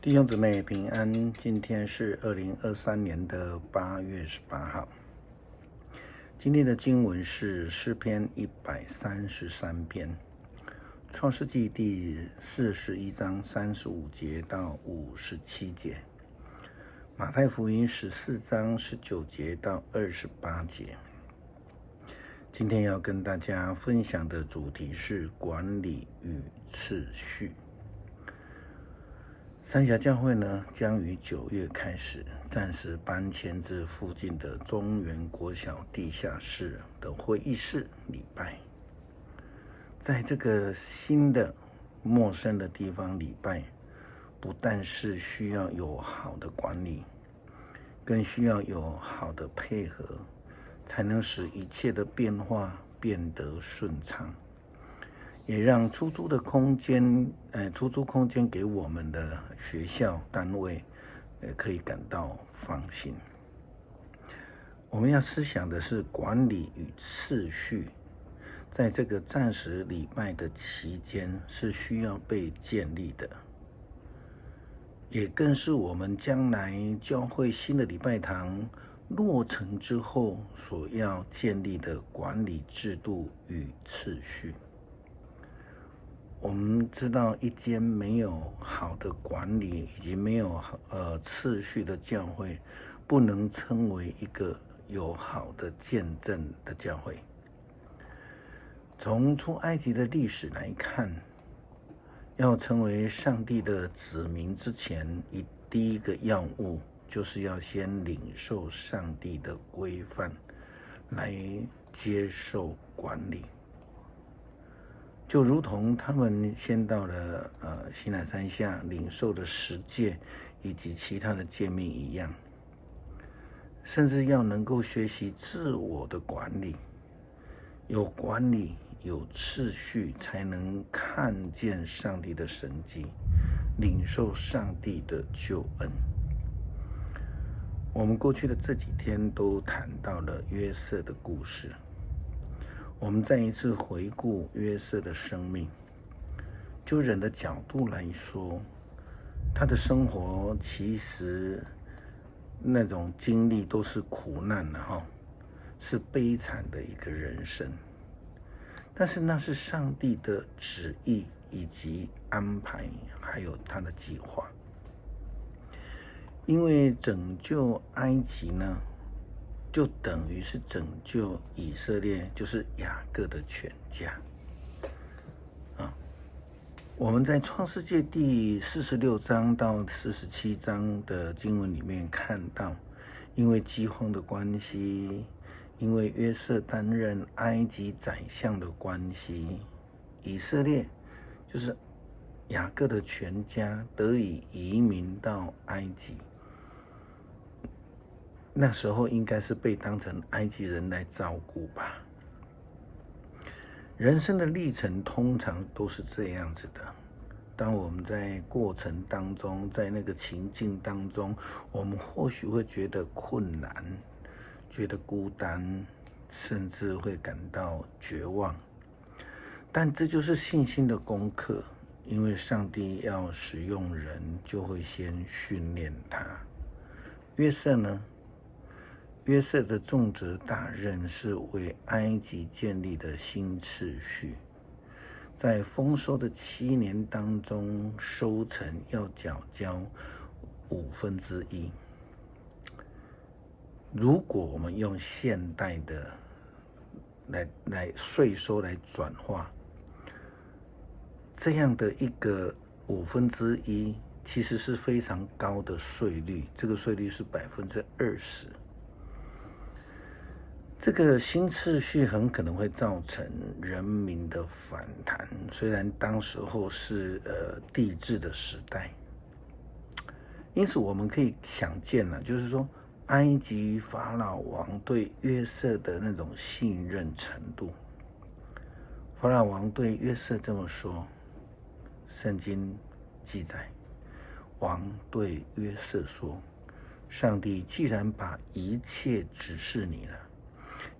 弟兄姊妹平安，今天是2023年的8月18号。今天的经文是诗篇133篇，创世纪第41章35节到57节，马太福音14章19节到28节。今天要跟大家分享的主题是管理与次序。三峡教会呢，将于9月开始暂时搬迁至附近的中原国小地下室的会议室礼拜。在这个新的陌生的地方礼拜，不但是需要有好的管理，更需要有好的配合，才能使一切的变化变得顺畅。也让出租空间给我们的学校单位，可以感到放心。我们要思想的是管理与次序，在这个暂时礼拜的期间是需要被建立的，也更是我们将来教会新的礼拜堂落成之后所要建立的管理制度与次序。我们知道，一间没有好的管理以及没有次序的教会，不能称为一个有好的见证的教会。从出埃及的历史来看，要成为上帝的子民之前，第一个要务就是要先领受上帝的规范，来接受管理。就如同他们先到了西乃山下领受的十诫以及其他的诫命一样，甚至要能够学习自我的管理，有管理有次序，才能看见上帝的神迹，领受上帝的救恩。我们过去的这几天都谈到了约瑟的故事，我们再一次回顾约瑟的生命。就人的角度来说，他的生活其实那种经历都是苦难的是悲惨的一个人生。但是那是上帝的旨意以及安排，还有他的计划。因为拯救埃及呢，就等于是拯救以色列，就是雅各的全家。我们在创世纪第46章到47章的经文里面看到，因为饥荒的关系，因为约瑟担任埃及宰相的关系，以色列就是雅各的全家得以移民到埃及。那时候应该是被当成埃及人来照顾吧。人生的历程通常都是这样子的，当我们在过程当中，在那个情境当中，我们或许会觉得困难，觉得孤单，甚至会感到绝望。但这就是信心的功课，因为上帝要使用人，就会先训练他。约瑟呢？约瑟的重责大任是为埃及建立的新次序，在丰收的7年当中，收成要缴交1/5。如果我们用现代的来税收来转化，这样的一个1/5，其实是非常高的税率，这个税率是20%。这个新次序很可能会造成人民的反弹，虽然当时候是帝制的时代，因此我们可以想见了，就是说埃及法老王对约瑟的那种信任程度。法老王对约瑟这么说，圣经记载，王对约瑟说：上帝既然把一切指示你了，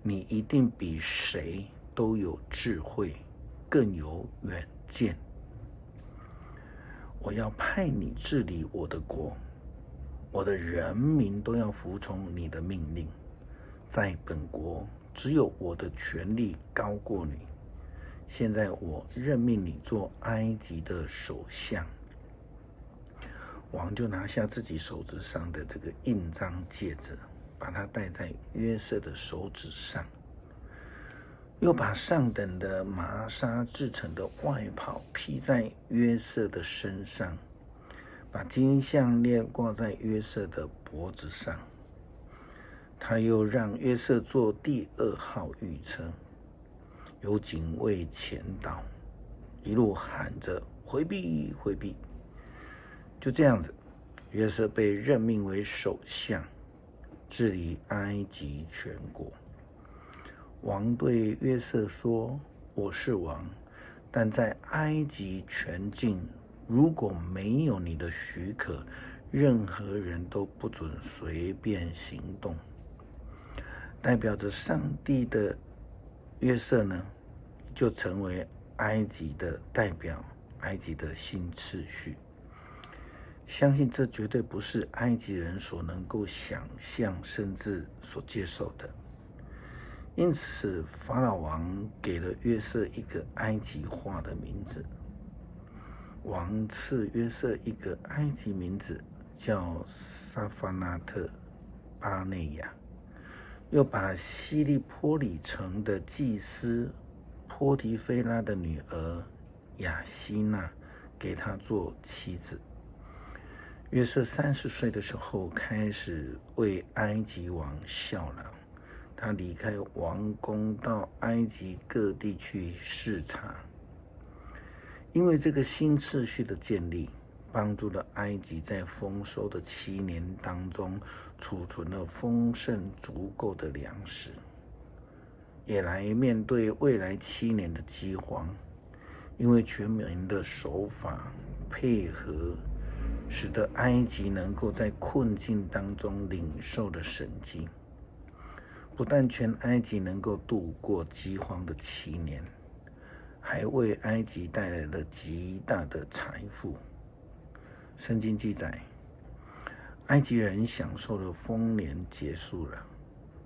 你一定比谁都有智慧，更有远见。我要派你治理我的国，我的人民都要服从你的命令。在本国，只有我的权力高过你。现在我任命你做埃及的首相。王就拿下自己手指上的这个印章戒指，把它戴在约瑟的手指上，又把上等的麻纱制成的外袍披在约瑟的身上，把金项链挂在约瑟的脖子上。他又让约瑟坐第2号御车，有警卫前导，一路喊着回避回避。就这样子，约瑟被任命为首相，治理埃及全国。王对约瑟说：我是王，但在埃及全境，如果没有你的许可，任何人都不准随便行动。代表着上帝的约瑟呢，就成为埃及的代表，埃及的新次序。相信这绝对不是埃及人所能够想象，甚至所接受的。因此，法老王给了约瑟一个埃及话的名字。王赐约瑟一个埃及名字，叫沙法纳特巴内亚。又把希利波里城的祭司波提菲拉的女儿雅西娜给他做妻子。约瑟30岁的时候开始为埃及王效劳，他离开王宫到埃及各地去视察。因为这个新次序的建立，帮助了埃及在丰收的7年当中储存了丰盛足够的粮食，也来面对未来7年的饥荒。因为全民的守法配合，使得埃及能够在困境当中领受了神迹。不但全埃及能够度过饥荒的7年，还为埃及带来了极大的财富。圣经记载，埃及人享受的丰年结束了，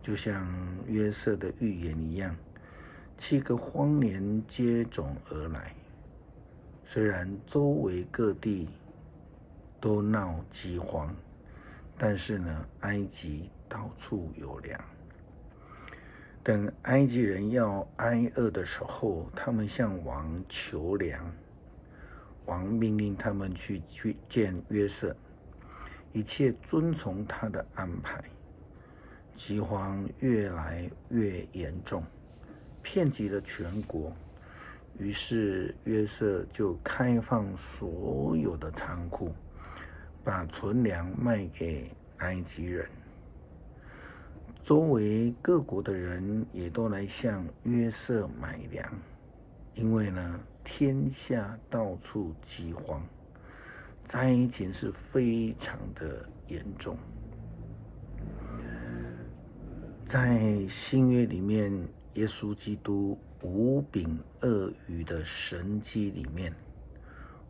就像约瑟的预言一样，7个荒年接踵而来。虽然周围各地都闹饥荒，但是呢，埃及到处有粮。等埃及人要挨饿的时候，他们向王求粮。王命令他们去见约瑟，一切遵从他的安排。饥荒越来越严重，遍及了全国。于是约瑟就开放所有的仓库，把存粮卖给埃及人。周围各国的人也都来向约瑟买粮，因为呢，天下到处饥荒，灾情是非常的严重。在新约里面，耶稣基督5饼2鱼的神迹里面，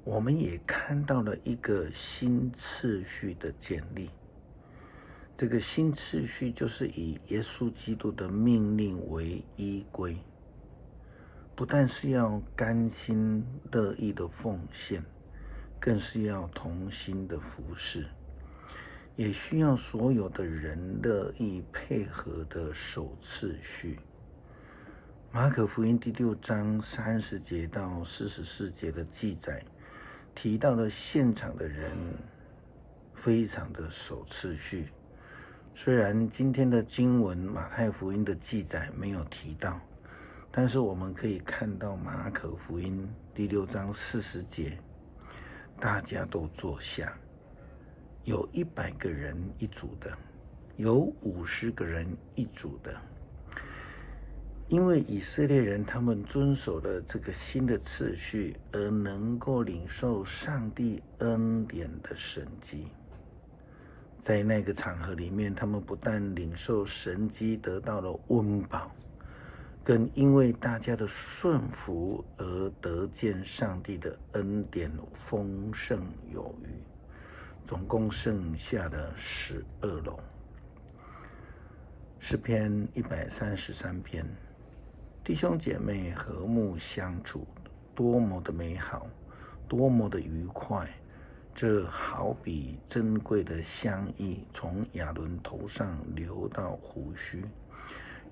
我们也看到了一个新次序的建立。这个新次序就是以耶稣基督的命令为依归，不但是要甘心乐意的奉献，更是要同心的服侍，也需要所有的人乐意配合的守次序。马可福音第6章30节到44节的记载，提到了现场的人非常的守次序。虽然今天的经文马太福音的记载没有提到，但是我们可以看到马可福音第6章40节，大家都坐下，有100个人一组的，有50个人一组的。因为以色列人他们遵守了这个新的次序，而能够领受上帝恩典的神迹。在那个场合里面，他们不但领受神迹得到了温饱，更因为大家的顺服而得见上帝的恩典丰盛有余。总共剩下的12楼。诗篇133篇，弟兄姐妹和睦相处，多么的美好，多么的愉快！这好比珍贵的香液从亚伦头上流到胡须，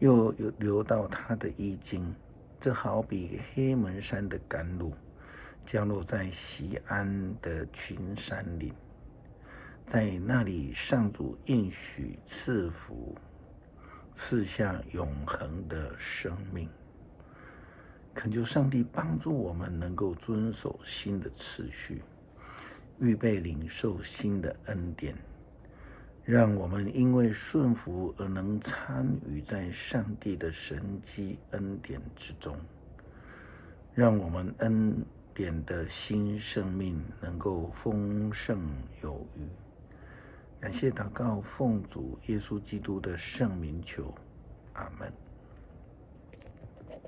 又流到他的衣襟。这好比黑门山的甘露，降落在锡安的群山岭。在那里，上主应许赐福，赐下永恒的生命。恳求上帝帮助我们能够遵守新的次序，预备领受新的恩典，让我们因为顺服而能参与在上帝的神迹恩典之中，让我们恩典的新生命能够丰盛有余。感谢祷告，奉主耶稣基督的圣名求，阿们。